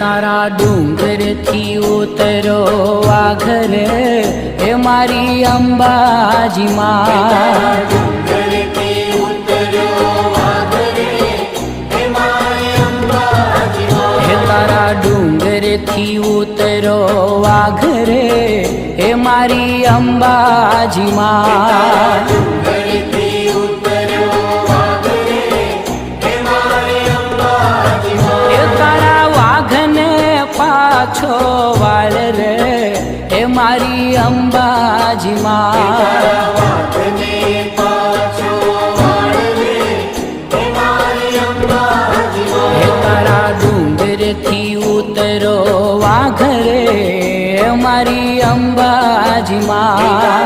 तारा डूंगर थी उतरो वाघरे हे मारी अंबाजी मां हे तारा डूंगर थी उतरो वाघरे हे मारी अंबाजी मां पाछो वाल रे हे मारी अंबाजी मां हे तारा डूंगर थी उतरो वाघरे हे मारी अंबाजी मां